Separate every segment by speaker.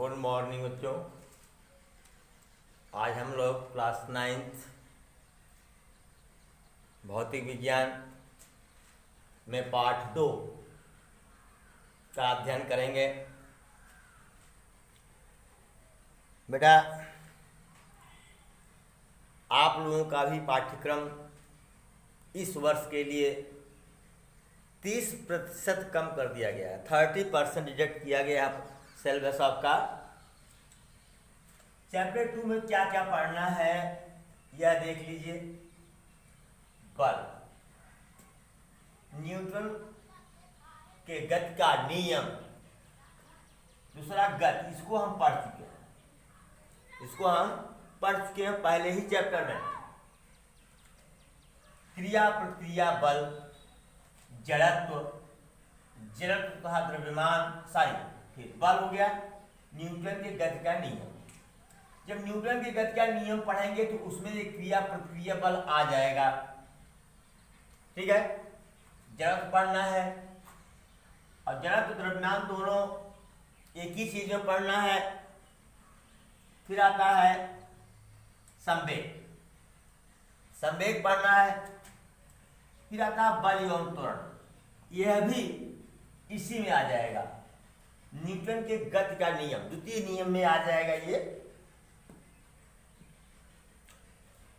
Speaker 1: Good morning बच्चों। आज हम लोग क्लास 9th भौतिक विज्ञान में पाठ 2 का अध्ययन करेंगे। बेटा, आप लोगों का भी पाठ्यक्रम इस वर्ष के लिए 30% कम कर दिया गया है। 30% रिजेक्ट किया गया है सिलेबस आपका। चैप्टर 2 में क्या क्या पढ़ना है यह देख लीजिए। बल, न्यूटन के गति का नियम, दूसरा गति, इसको हम पढ़ चुके हैं पहले ही चैप्टर में। क्रिया प्रतिक्रिया बल, जड़त्व तथा द्रव्यमान, फिर बल हो गया। न्यूटन के गति का नियम, जब न्यूटन के गति का नियम पढ़ेंगे तो उसमें एक क्रिया प्रतिक्रिया बल आ जाएगा। ठीक है, जड़त्व पढ़ना है और जड़त्व द्रव्यमान दोनों एक ही चीज में पढ़ना है। फिर आता है संवेग पढ़ना है। फिर आता है बल एवं त्वरण, यह भी इसी में आ जाएगा। न्यूटन के गति का नियम द्वितीय नियम में आ जाएगा ये।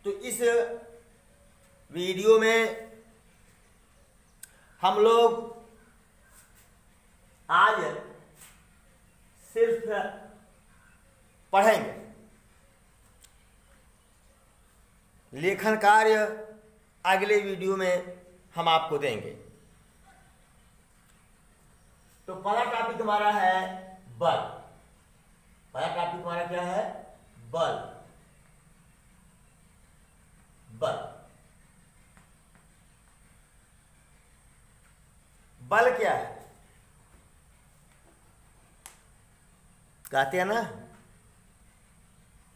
Speaker 1: तो इस वीडियो में हम लोग आज सिर्फ पढ़ेंगे। लेखन कार्य अगले वीडियो में हम आपको देंगे। तो पहला टॉपिक हमारा है बल। पहला टॉपिक हमारा क्या है? बल। बल क्या है? कहते हैं ना,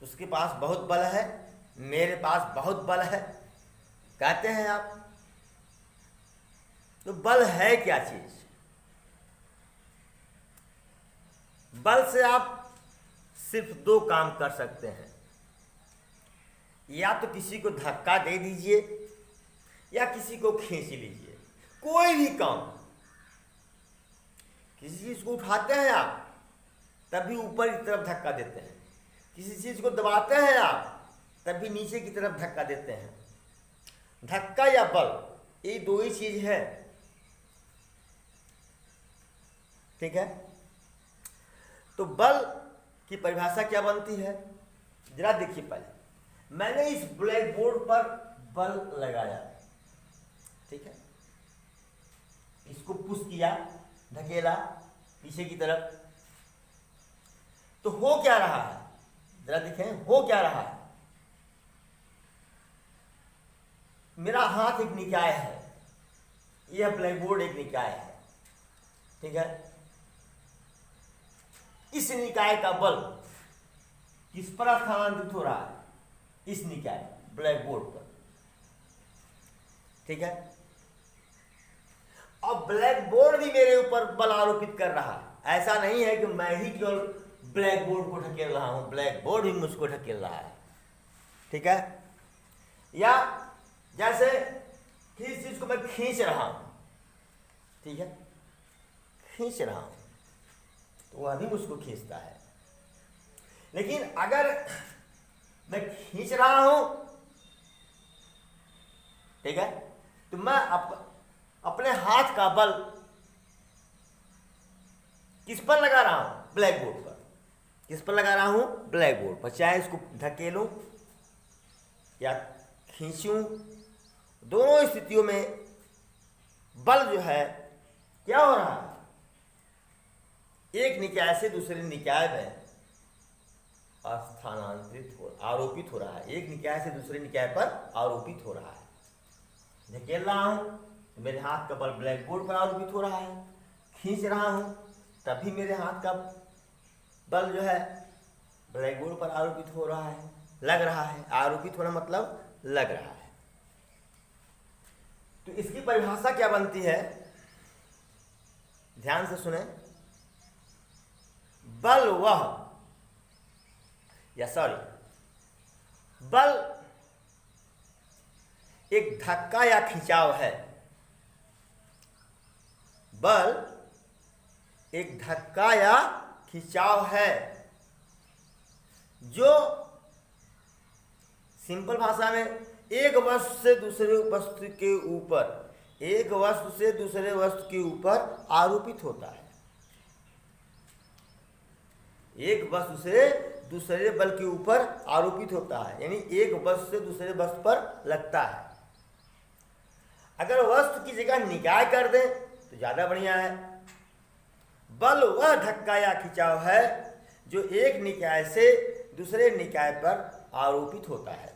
Speaker 1: उसके पास बहुत बल है, मेरे पास बहुत बल है, कहते हैं आप। तो बल है क्या चीज? बल से आप सिर्फ 2 काम कर सकते हैं। या तो किसी को धक्का दे दीजिए या किसी को खींच लीजिए। कोई भी काम, किसी चीज को उठाते हैं आप तभी ऊपर की तरफ धक्का देते हैं, किसी चीज को दबाते हैं आप तभी नीचे की तरफ धक्का देते हैं। धक्का या बल, ये 2 ही चीज है। ठीक है, तो बल की परिभाषा क्या बनती है जरा देखिए। पहले मैंने इस ब्लैक बोर्ड पर बल लगाया, ठीक है, इसको पुश किया, धकेला पीछे की तरफ, तो हो क्या रहा है जरा देखें। हो क्या रहा है? मेरा हाथ एक निकाय है, यह ब्लैक बोर्ड एक निकाय है। ठीक है, इस निकाय का बल किस पर स्थानांतरित हो रहा है? इस निकाय ब्लैक बोर्ड पर। ठीक है, अब ब्लैक बोर्ड भी मेरे ऊपर बल आरोपित कर रहा है। ऐसा नहीं है कि मैं ही केवल ब्लैक बोर्ड को ढकेल रहा हूं, ब्लैक बोर्ड भी मुझको ढकेल रहा है। ठीक है, या जैसे किसी चीज को मैं खींच रहा हूं, ठीक है, खींच रहा हूं तो वह भी मुझको खींचता है। लेकिन अगर मैं खींच रहा हूं, ठीक है, तो मैं अपने हाथ का बल किस पर लगा रहा हूं? ब्लैक बोर्ड पर। किस पर लगा रहा हूं? ब्लैक बोर्ड पर। चाहे इसको धकेलूं या खींचूं, दोनों स्थितियों में बल जो है क्या हो रहा है? एक निकाय से दूसरे निकाय में आरोपित हो रहा है। एक निकाय से दूसरे निकाय पर आरोपित हो रहा है। धकेल रहा हूं तो मेरे हाथ का बल ब्लैक बोर्ड पर आरोपित हो रहा है। खींच रहा हूं तभी मेरे हाथ का बल जो है ब्लैक बोर्ड पर आरोपित हो रहा है, लग रहा है। आरोपित होना मतलब लग रहा है। तो इसकी परिभाषा क्या बनती है? ध्यान से सुने। बल वह या सॉरी, बल एक धक्का या खिंचाव है। बल एक धक्का या खिंचाव है जो सिंपल भाषा में एक वस्तु से दूसरे वस्तु के ऊपर, एक वस्तु से दूसरे वस्तु के ऊपर आरोपित होता है। एक वस्तु से दूसरे बल के ऊपर आरोपित होता है, यानी एक वस्तु से दूसरे वस्तु पर लगता है। अगर वस्तु की जगह निकाय कर दें तो ज्यादा बढ़िया है। बल वह धक्का या खिंचाव है जो एक निकाय से दूसरे निकाय पर आरोपित होता है।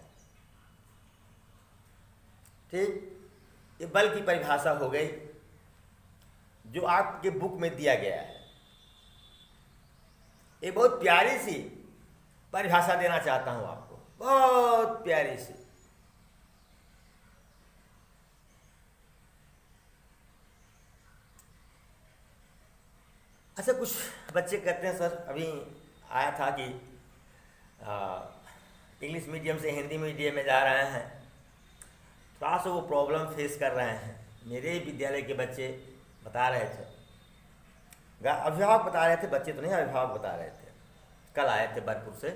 Speaker 1: ठीक, ये बल की परिभाषा हो गई जो आपके बुक में दिया गया है। एक बहुत प्यारी सी परिभाषा देना चाहता हूं आपको, बहुत प्यारी सी। अच्छा, कुछ बच्चे कहते हैं सर, अभी आया था कि इंग्लिश मीडियम से हिंदी मीडियम में जा रहे हैं, थोड़ा सा वो प्रॉब्लम फेस कर रहे हैं। मेरे ही विद्यालय के बच्चे बता रहे थे, अभिभावक बता रहे थे, बच्चे तो नहीं, अभिभावक बता रहे थे, कल आए थे बरपुर से।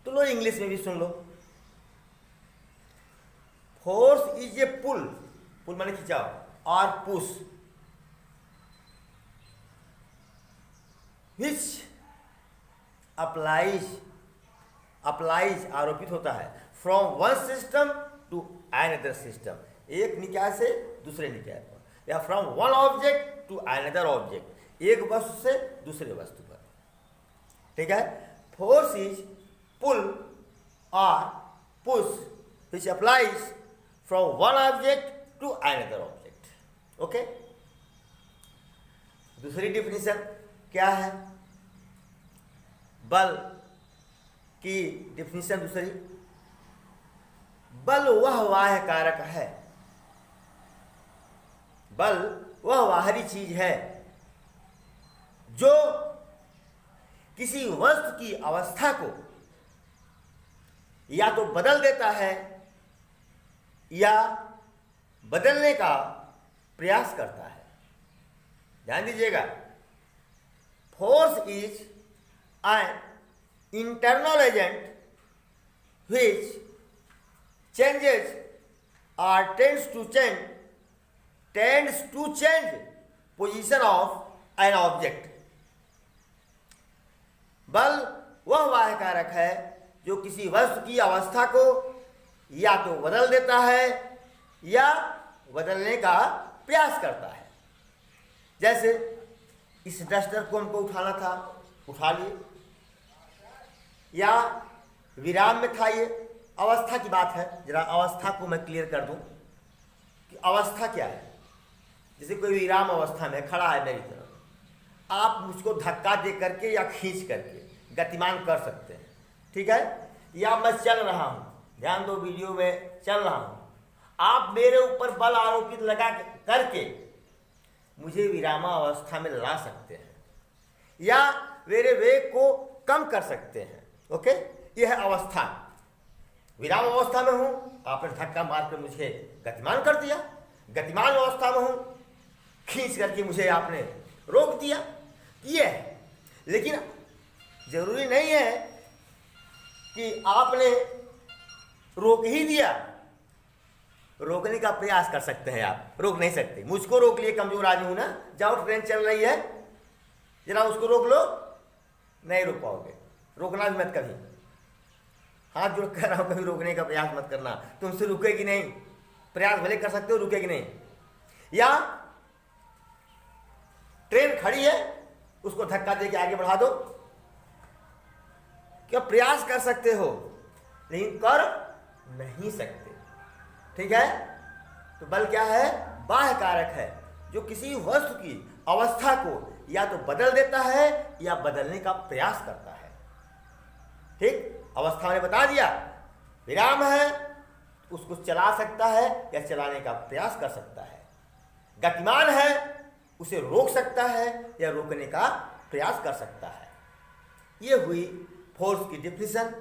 Speaker 1: तो लो इंग्लिश में भी सुन लो। फोर्स इज ए पुल, पुल माने खिंचाव, और पुश which applies आरोपित होता है from one system to another system, एक निकाय से दूसरे निकाय पर, या from one object to another object, एक वस्तु से दूसरे वस्तु पर। ठीक है, force is pull or push which applies from one object to another object. Okay, दूसरी डिफिनीशन क्या है बल की? डिफिनीशन दूसरी, बल वह बाह्य कारक है, बल वह बाहरी चीज है जो किसी वस्तु की अवस्था को या तो बदल देता है या बदलने का प्रयास करता है। ध्यान दीजिएगा, force is an internal agent which changes or tends to change position of an object. बल वह बाह्य कारक है जो किसी वस्तु की अवस्था को या तो बदल देता है या बदलने का प्रयास करता है। जैसे इस डस्टर को हमको उठाना था, उठा लिए, या विराम में था, ये अवस्था की बात है। जरा अवस्था को मैं क्लियर कर दूं कि अवस्था क्या है। जैसे कोई विराम अवस्था में खड़ा है मेरी तरफ, आप मुझको धक्का दे करके या खींच करके गतिमान कर सकते हैं, ठीक है, या मैं चल रहा हूं, ध्यान दो वीडियो में चल रहा हूं, आप मेरे ऊपर बल आरोपित लगा करके मुझे विरामावस्था में ला सकते हैं या मेरे वेग को कम कर सकते हैं। ओके, यह है अवस्था। विराम अवस्था में हूं, आपने धक्का मारकर मुझे गतिमान कर दिया, गतिमान अवस्था में हूं, खींच करके मुझे आपने रोक दिया, ये है। लेकिन जरूरी नहीं है कि आपने रोक ही दिया, रोकने का प्रयास कर सकते हैं, आप रोक नहीं सकते। मुझको रोक लिए, कमजोर आदमी हूं ना, जाओ ट्रेन चल रही है, जरा उसको रोक लो, नहीं रोक पाओगे। रोकना भी मत कभी, हाथ जोड़ कर रहा हूं, कभी रोकने का प्रयास मत करना, तुमसे रुकेगी नहीं। प्रयास भले कर सकते हो, रुकेगी नहीं। या ट्रेन खड़ी है, उसको धक्का दे के आगे बढ़ा दो, क्या प्रयास कर सकते हो, लेकिन कर नहीं सकते। ठीक है, तो बल क्या है? बाह्य कारक है जो किसी वस्तु की अवस्था को या तो बदल देता है या बदलने का प्रयास करता है। ठीक, अवस्था मैंने बता दिया, विराम है, उसको चला सकता है या चलाने का प्रयास कर सकता है। गतिमान है, उसे रोक सकता है या रोकने का प्रयास कर सकता है। ये हुई फोर्स की डिफिनीशन।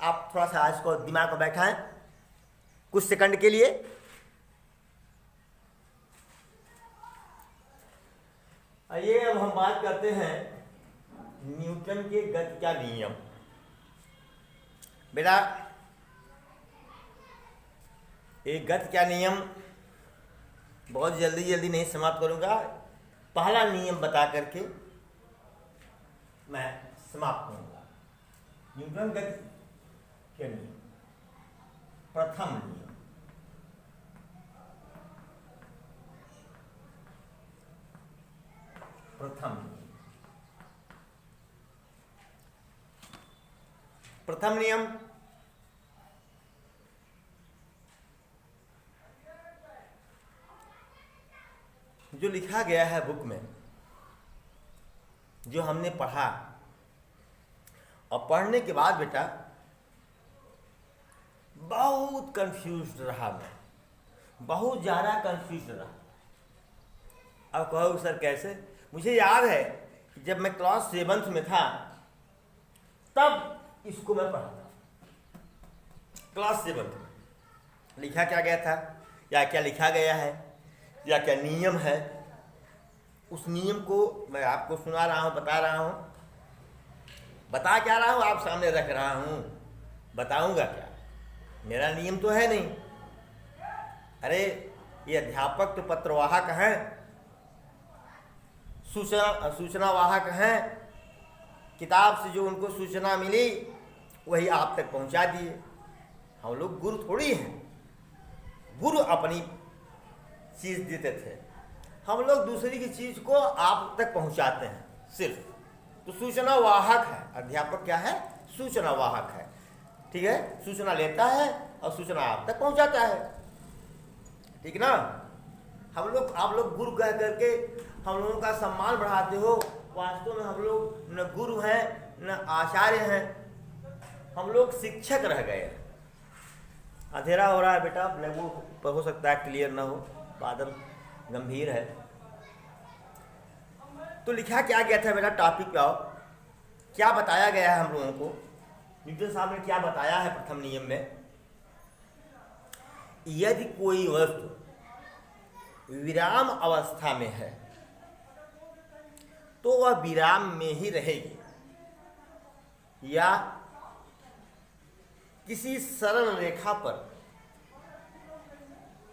Speaker 1: आप थोड़ा सा इसको दिमाग में बैठाएं कुछ सेकंड के लिए। आइए अब हम बात करते हैं न्यूटन के गति का नियम। बेटा एक गति का नियम बहुत जल्दी जल्दी नहीं समाप्त करूंगा, पहला नियम बता करके मैं समाप्त करूंगा। न्यूटन गति के नियम, प्रथम नियम। प्रथम नियम जो लिखा गया है बुक में, जो हमने पढ़ा, और पढ़ने के बाद बेटा बहुत कंफ्यूज रहा मैं, बहुत ज़्यादा कंफ्यूज रहा। अब कहो सर कैसे? मुझे याद है कि जब मैं क्लास 7th में था तब इसको मैं पढ़ा था। क्लास 7th में लिखा क्या गया था, या क्या लिखा गया है, या क्या नियम है, उस नियम को मैं आपको सुना रहा हूँ, बता रहा हूँ। बता क्या रहा हूँ, आप सामने रख रहा हूँ, बताऊंगा क्या? मेरा नियम तो है नहीं। अरे ये अध्यापक तो पत्रवाहक हैं, सूचना वाहक हैं। किताब से जो उनको सूचना मिली वही आप तक पहुंचा दिए। हम लोग गुरु थोड़ी हैं, गुरु अपनी चीज़ देते थे, हम लोग दूसरी की चीज़ को आप तक पहुंचाते हैं सिर्फ। तो सूचना वाहक है, अध्यापक क्या है? सूचना वाहक है। ठीक है, सूचना लेता है और सूचना आप तक पहुंचाता है, ठीक ना? हम लोग, आप लोग गुरु कह करके हम लोगों का सम्मान बढ़ाते हो, वास्तव में हम लोग न गुरु हैं न आचार्य हैं, हम लोग शिक्षक रह गए। अंधेरा हो रहा है बेटा, ब्लैकबोर्ड पर हो सकता है क्लियर ना हो, बादल गंभीर है। तो लिखा क्या गया था बेटा, टॉपिक पे आओ। क्या बताया गया है हम लोगों को? न्यूटन साहब ने क्या बताया है प्रथम नियम में? यदि कोई वस्तु विराम अवस्था में है तो वह विराम में ही रहेगी, या किसी सरल रेखा पर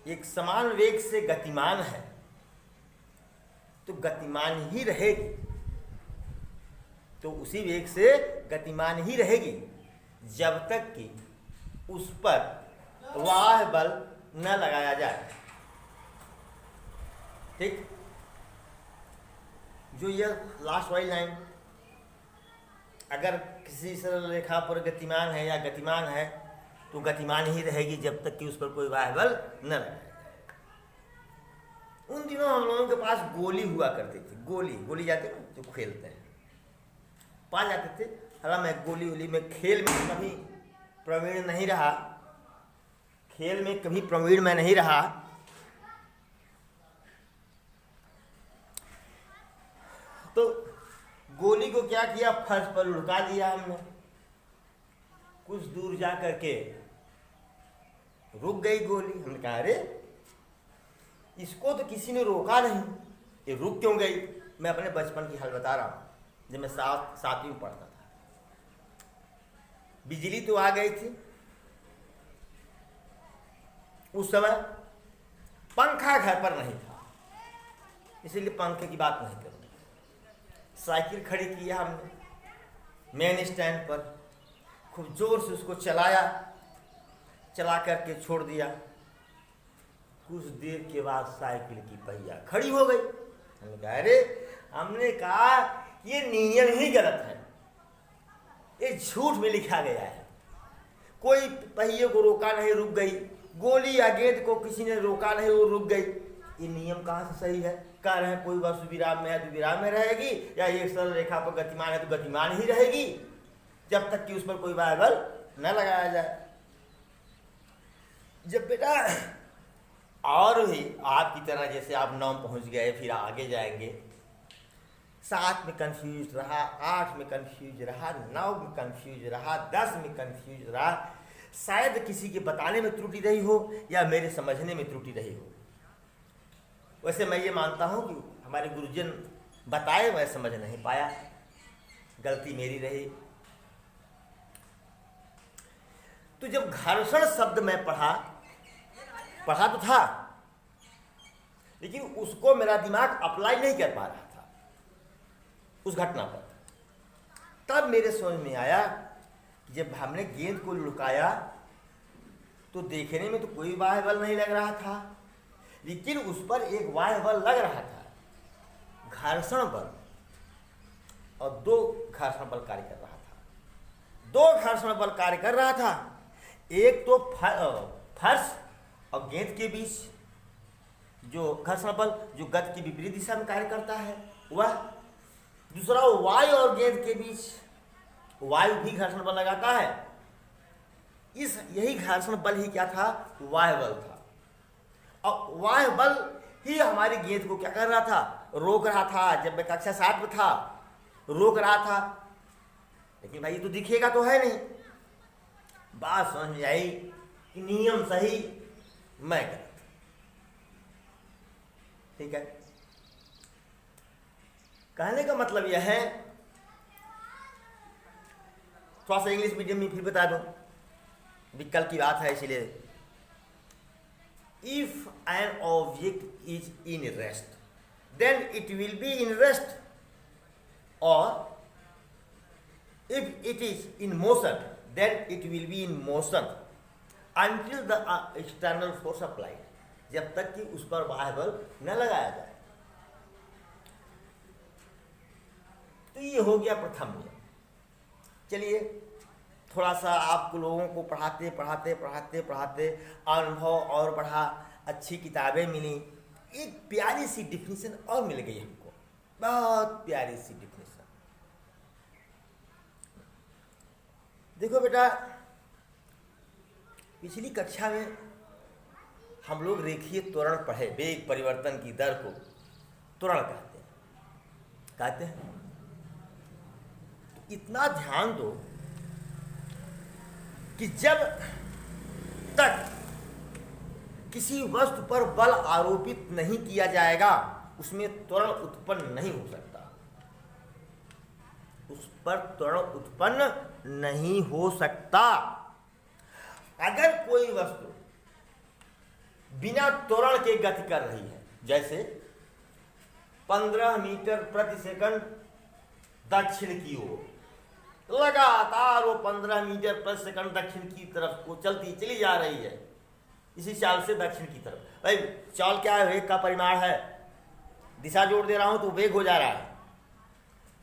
Speaker 1: एक समान वेग से गतिमान है तो गतिमान ही रहेगी, तो उसी वेग से गतिमान ही रहेगी जब तक कि उस पर बाह्य बल न लगाया जाए। ठीक, जो यह लास्ट वाली लाइन, अगर किसी सरल रेखा पर गतिमान है या गतिमान है तो गतिमान ही रहेगी जब तक कि उस पर कोई बाह्य बल न लगाया जाए। उन दिनों हम लोगों के पास गोली हुआ करती थी, गोली जाते ना जो खेलते हैं, पा जाते थे। हालांकि मैं गोली में खेल में कभी प्रवीण नहीं रहा, खेल में कभी प्रवीण मैं नहीं रहा। तो गोली को क्या किया, फर्श पर लुढ़का दिया हमने, कुछ दूर जा करके रुक गई गोली। हमने कहा अरे इसको तो किसी ने रोका नहीं, ये रुक क्यों गई? मैं अपने बचपन की हाल बता रहा हूँ, जब मैं 7वीं में पढ़ता था। बिजली तो आ गई थी उस समय, पंखा घर पर नहीं था, इसीलिए पंखे की बात नहीं करूँगा। साइकिल खड़ी किया हमने मेन स्टैंड पर, खूब जोर से उसको चलाया, चला करके छोड़ दिया। कुछ देर के बाद साइकिल की पहिया खड़ी हो गई। हमने कहा ये नियम ही गलत है, ये झूठ में लिखा गया है, कोई पहिए को रोका नहीं, रुक गई। गोली या गेंद को किसी ने रोका नहीं, वो रुक गई। ये नियम कहाँ से सही है? कह रहे हैं कोई वस्तु विराम में है तो विराम में रहेगी, या एक सरल रेखा पर गतिमान है तो गतिमान ही रहेगी जब तक कि उस पर कोई बाह्य बल न लगाया जाए। जब बेटा और भी आपकी तरह जैसे आप 9 पहुंच गए, फिर आगे जाएंगे, 7 में कंफ्यूज रहा, 8 में कंफ्यूज रहा, 9 में कंफ्यूज रहा, 10 में कंफ्यूज रहा। शायद किसी के बताने में त्रुटि रही हो या मेरे समझने में त्रुटि रही हो। वैसे मैं ये मानता हूँ कि हमारे गुरुजन बताए, मैं समझ नहीं पाया, गलती मेरी रही। तो जब घर्षण शब्द मैं पढ़ा तो था, लेकिन उसको मेरा दिमाग अप्लाई नहीं कर पा रहा था उस घटना पर। तब मेरे समझ में आया, जब हमने गेंद को लुकाया तो देखने में तो कोई बाह्य बल नहीं लग रहा था, लेकिन उस पर एक बाह्य बल लग रहा था, घर्षण बल, और 2 घर्षण बल कार्य कर रहा था। 2 घर्षण बल कार्य कर रहा था। एक तो फर्श और गेंद के बीच जो घर्षण बल जो गति की विपरीत दिशा में कार्य करता है वह, दूसरा वायु और गेंद के बीच वायु भी घर्षण बल लगाता है। यही घर्षण बल ही क्या था? वायु बल था। और वायु बल ही हमारी गेंद को क्या कर रहा था? रोक रहा था। जब मैं कक्षा 7 में था रोक रहा था, लेकिन भाई ये तो दिखेगा तो है नहीं। बात समझ आई कि नियम सही मैं गलत। ठीक है, कहने का मतलब यह है, थोड़ा सा इंग्लिश मीडियम में फिर बता दो, विकल्प की बात है इसलिए। If an object is in rest then it will be in rest, और if it is in motion then it will be in motion until the external force applied, जब तक कि उस पर बाह्य बल न लगाया जाए। तो ये हो गया प्रथम नियम। चलिए थोड़ा सा आपको लोगों को पढ़ाते पढ़ाते अनुभव और बढ़ा, अच्छी किताबें मिली, एक प्यारी सी डिफिनीशन और मिल गई हमको, बहुत प्यारी सी डिफिनीशन। देखो बेटा, पिछली कक्षा में हम लोग रेखीय त्वरण पढ़े, वेग परिवर्तन की दर को त्वरण कहते हैं। तो इतना ध्यान दो कि जब तक किसी वस्तु पर बल आरोपित नहीं किया जाएगा उसमें त्वरण उत्पन्न नहीं हो सकता, उस पर त्वरण उत्पन्न नहीं हो सकता। अगर कोई वस्तु बिना त्वरण के गति कर रही है, जैसे 15 मीटर प्रति सेकंड दक्षिण की ओर, लगातार वो 15 मीटर प्रति सेकंड दक्षिण की तरफ को चलती चली जा रही है, इसी चाल से दक्षिण की तरफ। भाई चाल क्या है? वेग का परिमाण है, दिशा जोड़ दे रहा हूं तो वेग हो जा रहा है।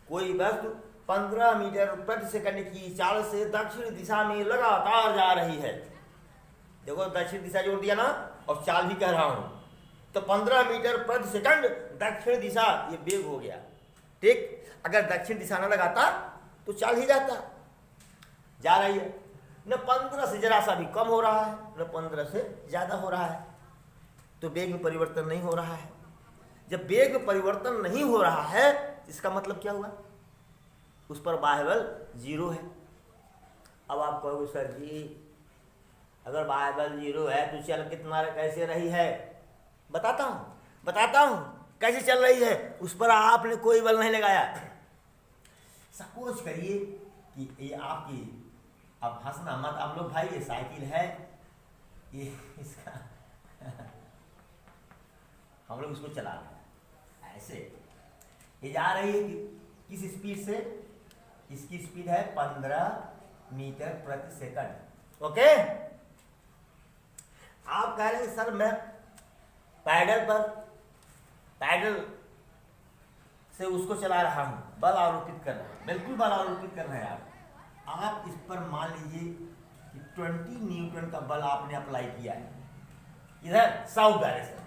Speaker 1: कोई वस्तु 15 मीटर प्रति सेकंड की चाल से दक्षिण दिशा में लगातार जा रही है। देखो दक्षिण दिशा जोड़ दिया ना, और चाल भी कह रहा हूं, तो 15 मीटर प्रति सेकंड दक्षिण दिशा, ये वेग हो गया। ठीक, अगर दक्षिण दिशा न लगाता तो चाल ही जाता, जा रही है। न 15 से जरा सा भी कम हो रहा है, न 15 से ज्यादा हो रहा है, तो वेग में परिवर्तन नहीं हो रहा है। जब वेग में परिवर्तन नहीं हो रहा है, इसका मतलब क्या हुआ? उस पर बाह्य बल 0 है। अब आप कहोगे सर जी अगर बाह्य बल 0 है तो चल कितना कैसे रही है? बताता हूं कैसे चल रही है। उस पर आपने कोई बल नहीं लगाया। सपोज करिए कि ये आपकी, अब हंसना मत आप लोग भाई, ये साइकिल है, ये इसका हम लोग इसको चला रहे हैं ऐसे, ये जा रही है किस स्पीड से? इसकी स्पीड है 15 मीटर प्रति सेकंड। ओके, आप कह रहे हैं सर मैं पैडल से उसको चला रहा हूं, बल आरोपित कर रहा हूं। बिल्कुल बल आरोपित कर रहे हैं आप इस पर मान लीजिए कि 20 न्यूटन का बल आपने अप्लाई किया है इधर साउथ डायरेक्शन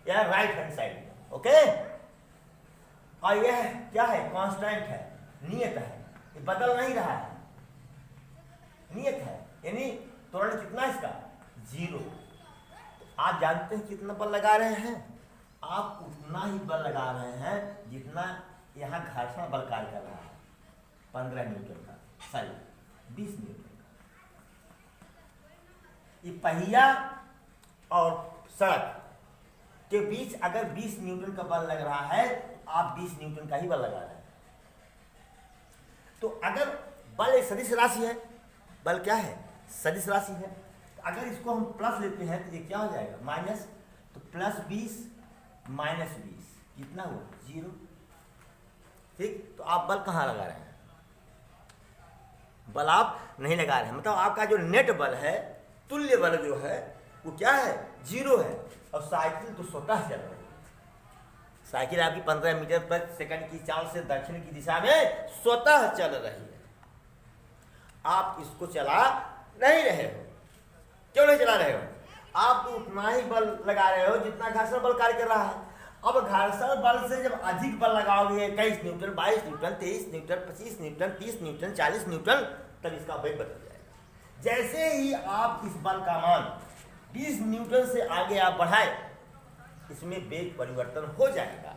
Speaker 1: या राइट हैंड साइड। ओके, और यह क्या है? कांस्टेंट है, नियत है, ये बदल नहीं रहा है, नियत है, यानी त्वरण कितना इसका? 0। तो आप जानते हैं कितना बल लगा रहे हैं? आप उतना ही बल लगा रहे हैं जितना यहाँ घर्षण बल कार्य कर रहा है 15 न्यूटन का, सॉरी 20 न्यूटन का। ये पहिया और सड़क के बीच अगर 20 न्यूटन का बल लग रहा है तो आप 20 न्यूटन का ही बल लगा रहे हैं। तो अगर बल एक सदिश राशि है, बल क्या है? सदिश राशि है। तो अगर इसको हम प्लस लेते हैं तो ये क्या हो जाएगा? माइनस। तो +20 -20 कितना हुआ? 0। ठीक, तो आप बल कहाँ लगा रहे हैं? बल आप नहीं लगा रहे हैं, मतलब आपका जो नेट बल है, तुल्य बल जो है वो क्या है? 0 है। और साइकिल तो स्वतः चल रही है। साइकिल आपकी 15 मीटर प्रति सेकंड की चाल से दक्षिण की दिशा में स्वतः चल रही है। आप इसको चला नहीं रहे हो। क्यों नहीं चला रहे हो? आप तो उतना ही बल लगा रहे हो जितना घर्षण बल कार्य कर रहा है। अब घर्षण बल से जब अधिक बल लगाओगे, 21 Newton, 22 Newton, 23 Newton, 25 Newton, 30 Newton, 40 Newton, तब इसका वेग बदल जाएगा। जैसे ही आप इस बल का मान 20 न्यूटन से आगे आप बढ़ाए, इसमें वेग परिवर्तन हो जाएगा,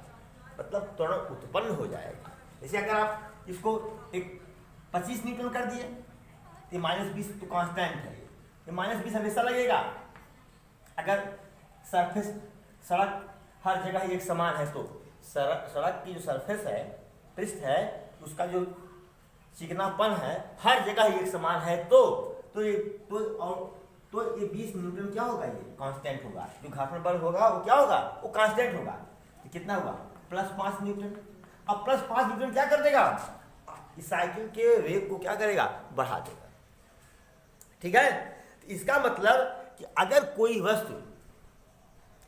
Speaker 1: मतलब त्वरण उत्पन्न हो जाएगा। जैसे अगर आप इसको एक 25 न्यूटन कर दिए, ये -20 तो कांस्टेंट है, ये -20 हमेशा लगेगा। अगर सरफेस, सड़क हर जगह एक समान है तो सड़क की जो सरफेस है, पृष्ठ है, उसका जो चिकनापन है हर जगह एक समान है तो ये 20 न्यूटन क्या होगा? ये कांस्टेंट होगा। जो घर्षण बल होगा वो क्या होगा? वो कांस्टेंट होगा। तो कितना हुआ? +5 न्यूटन। अब +5 न्यूटन क्या कर देगा? इस साइकिल के वेग को क्या करेगा? बढ़ा देगा। ठीक है, तो इसका मतलब कि अगर कोई वस्तु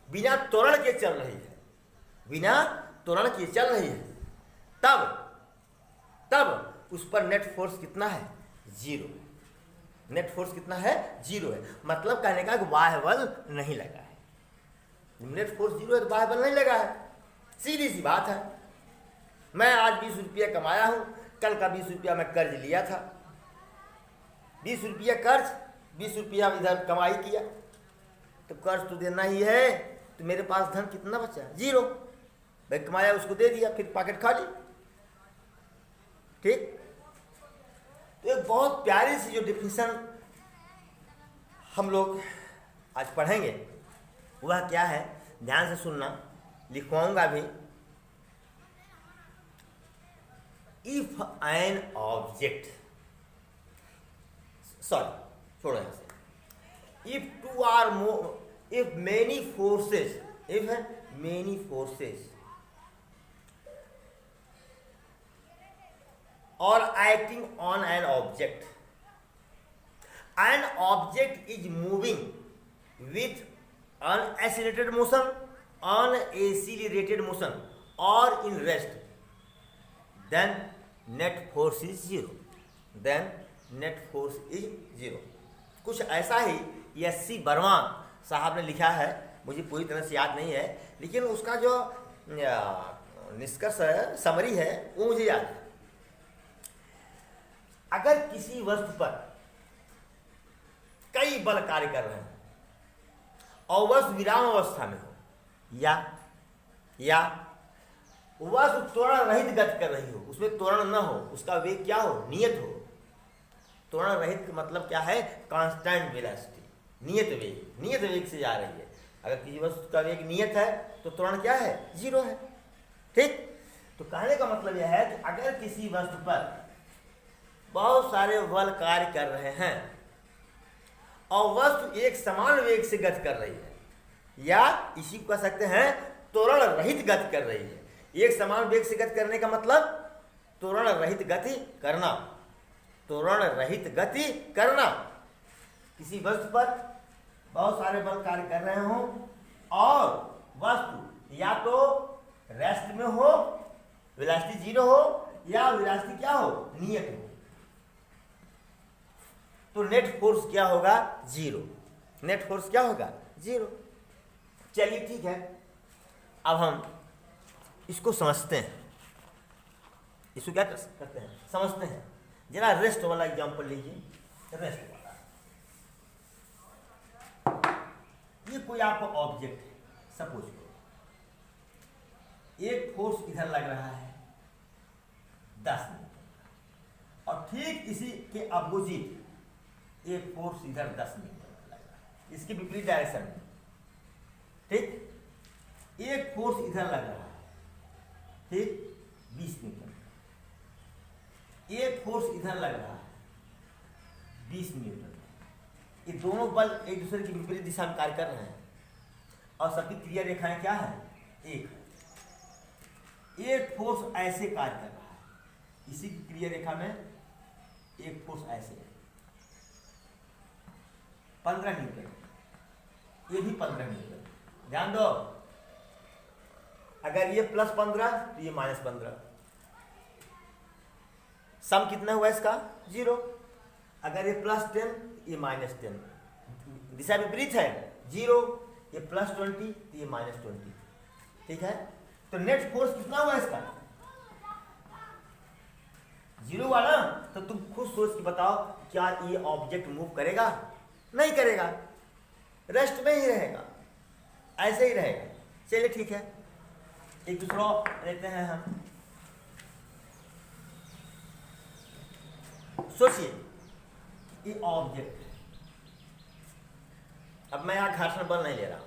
Speaker 1: बिना त्वरण के चल रही है, बिना त्वरण के चल रही है, तब उस पर नेट फोर्स कितना है? 0। नेट फोर्स कितना है? 0 है। मतलब कहने का कि बाह्य बल नहीं लगा है। नेट फोर्स 0 है तो बाह्य बल नहीं लगा है। सीधी सी बात है। मैं आज 20 रुपया कमाया हूं, कल का 20 रुपया मैं कर्ज लिया था। 20 रुपया कर्ज, 20 रुपया इधर कमाई किया, तो कर्ज तो देना ही है। तो मेरे पास धन कितना बचा? 0। भाई कमाया उसको दे दिया, फिर पॉकेट खाली। ठीक, तो एक बहुत प्यारी सी जो डिफिनेशन हम लोग आज पढ़ेंगे वह क्या है? ध्यान से सुनना, लिखवाऊंगा भी। इफ एन ऑब्जेक्ट, सॉरी छोड़ो यहां से, if many forces are acting on an object is moving with unaccelerated motion, unaccelerated motion or in rest, then net force is 0। कुछ ऐसा ही एस.सी. वर्मा साहब ने लिखा है, मुझे पूरी तरह से याद नहीं है, लेकिन उसका जो निष्कर्ष है, समरी है, वो मुझे याद है। अगर किसी वस्तु पर कई बल कार्य कर रहे हैं और वस्तु विराम अवस्था में हो, या वस्तु त्वरण रहित गति कर रही हो, उसमें त्वरण न हो, उसका वेग क्या हो? नियत हो। त्वरण रहित का मतलब क्या है? कांस्टेंट वेलोसिटी, नियत वेग से जा रही है। अगर किसी वस्तु का वेग नियत है तो त्वरण क्या है? 0 है। ठीक, तो कहने का मतलब यह है कि अगर किसी वस्तु पर बहुत सारे बल कार्य कर रहे हैं और वस्तु एक समान वेग से गति कर रही है, या इसी को कह सकते हैं त्वरण रहित गति कर रही है। एक समान वेग से गति करने का मतलब त्वरण रहित गति करना, त्वरण रहित गति करना। किसी वस्तु पर बहुत सारे बल कार्य कर रहे हो और वस्तु या तो रेस्ट में हो, वेलोसिटी 0 हो, या वेलोसिटी क्या हो? नियत हो, तो नेट फोर्स क्या होगा? 0। नेट फोर्स क्या होगा? 0। चलिए ठीक है, अब हम इसको समझते हैं। इसको क्या करते हैं? समझते हैं। जरा रेस्ट वाला एग्जांपल लीजिए। रेस्ट वाला, ये कोई आपका ऑब्जेक्ट है, सपोज करो एक फोर्स इधर लग रहा है, ठीक इसी के अपोजिट एक फोर्स इधर 10 न्यूटन लग रहा है, इसके विपरीत डायरेक्शन में। ठीक, एक फोर्स इधर लग रहा है, ठीक 20 न्यूटन, एक फोर्स इधर लग रहा है 20 न्यूटन। ये दोनों बल एक दूसरे की विपरीत दिशा में कार्य कर रहे हैं और सबकी क्रिया रेखाएं क्या है, एक फोर्स ऐसे कार्य कर रहा है, इसी की क्रिया रेखा में एक फोर्स ऐसे है 15 न्यूटन, ये भी 15 न्यूटन। ध्यान दो, अगर ये +15 तो ये -15, सम कितना हुआ इसका 0। अगर ये +10 ये -10, दिशा विपरीत है 0, ये +20 तो ये -20। ठीक है, तो नेट फोर्स कितना हुआ इसका 0 हुआ ना। तो तुम खुद सोच के बताओ, क्या ये ऑब्जेक्ट मूव करेगा, नहीं करेगा, रेस्ट में ही रहेगा, ऐसे ही रहेगा। चलिए ठीक है, एक दूसरा लेते हैं हम। सोचिए ये ऑब्जेक्ट, अब मैं यहां घर्षण बल नहीं ले रहा,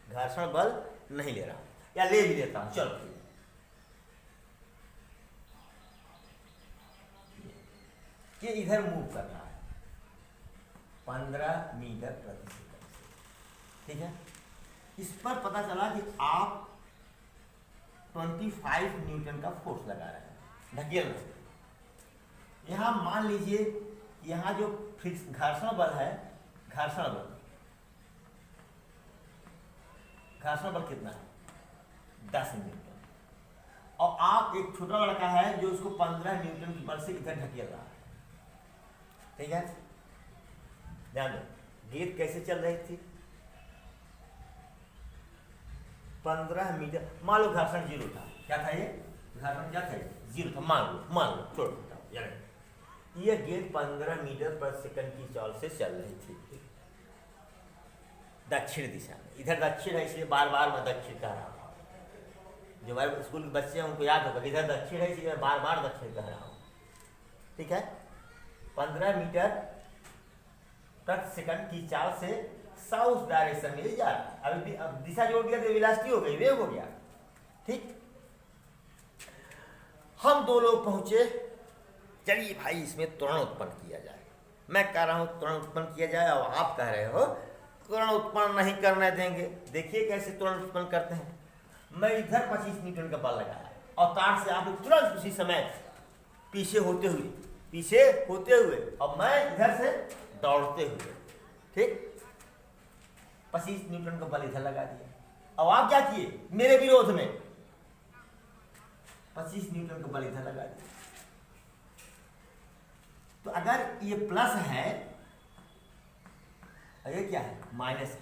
Speaker 1: घर्षण बल नहीं ले रहा, या ले भी लेता हूं, चलो ये इधर मूव कर रहा है 15 मीटर प्रति सेकंड। ठीक है, इस पर पता चला कि आप 25 न्यूटन का फोर्स लगा रहे हैं ढकेल रहे हैं। यहां मान लीजिए यहां जो घर्षण बल है, घर्षण बल कितना है 10 न्यूटन, और आप एक छोटा लड़का है जो उसको 15 न्यूटन की बल से इधर ढकेल रहा है। ठीक है, ध्यान दो, गेंद कैसे चल रही थी 15 मीटर, मान लो घर्षण 0 था, क्या था ये घर्षण क्या था 0 था, मान लो छोड़, ये गेंद 15 मीटर प्रति सेकंड की चाल से चल रही थी दक्षिण दिशा में। इधर दक्षिण है इसलिए बार बार मैं दक्षिण कह रहा हूं, जो हमारे स्कूल के बच्चे हैं उनको याद होगा, इधर दक्षिण है इसलिए मैं बार बार दक्षिण कह रहा हूं। ठीक है, 15 मीटर प्रति सेकंड की चाल से साउथ डायरेक्शन में जा रहा है। अभी अब दिशा जोड़ दिया तो वेलोसिटी हो गई, वेग हो गया। ठीक, हम दो लोग पहुंचे, चलिए भाई इसमें त्वरण उत्पन्न किया जाए। मैं कह रहा हूं त्वरण उत्पन्न किया जाए, और आप कह रहे हो त्वरण उत्पन्न नहीं करने देंगे। देखिए कैसे त्वरण उत्पन्न करते हैं। मैं इधर 25 न्यूटन का बल लगाया और तार से आप तुरंत उसी समय पीछे होते हुए और मैं इधर से दौड़ते हुए, ठीक 25 न्यूटन का बल इधर लगा दिया। अब आप क्या किए, मेरे विरोध में 25 न्यूटन का बल इधर लगा दिया। तो अगर ये प्लस है और ये क्या है माइनस है,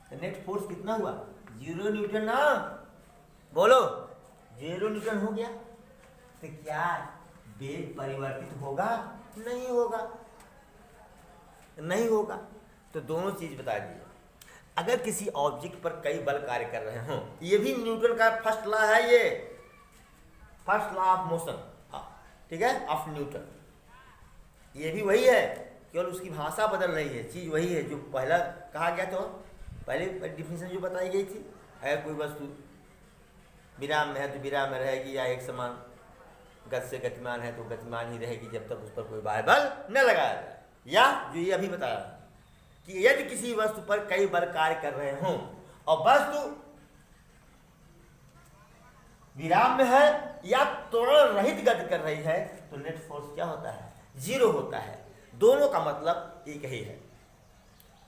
Speaker 1: तो नेट फोर्स कितना हुआ 0 न्यूटन ना, बोलो 0 न्यूटन हो गया। तो क्या वेग परिवर्तित होगा, नहीं होगा। तो दोनों चीज बता दिए। अगर किसी ऑब्जेक्ट पर कई बल कार्य कर रहे हों, ये भी न्यूटन का फर्स्ट लॉ है, ये फर्स्ट लॉ ऑफ मोशन, ठीक है, ऑफ न्यूटन। ये भी वही है, केवल उसकी भाषा बदल रही है, चीज वही है जो पहला कहा गया था, पहले डिफिनेशन जो बताई गई थी। अगर कोई वस्तु विराम में है तो विराम में रहेगी, या एक समान गति से गतिमान है तो गतिमान ही रहेगी जब तक उस पर कोई बाह्य बल न लगाया जाए। या जो ये अभी बताया कि यदि किसी वस्तु पर कई बल कार्य कर रहे हों और वस्तु विराम में है या त्वरण रहित गति कर रही है, तो नेट फोर्स क्या होता है 0 होता है। दोनों का मतलब एक ही है।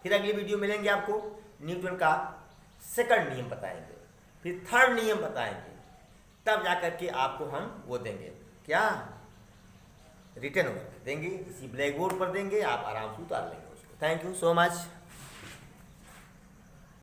Speaker 1: फिर अगली वीडियो मिलेंगे, आपको न्यूटन का सेकंड नियम बताएंगे, फिर थर्ड नियम बताएंगे, तब जाकर के आपको हम वो देंगे, क्या रिटर्न वर्क देंगे, इसी ब्लैक बोर्ड पर देंगे, आप आराम से उतार लेंगे उसको। Thank you so much.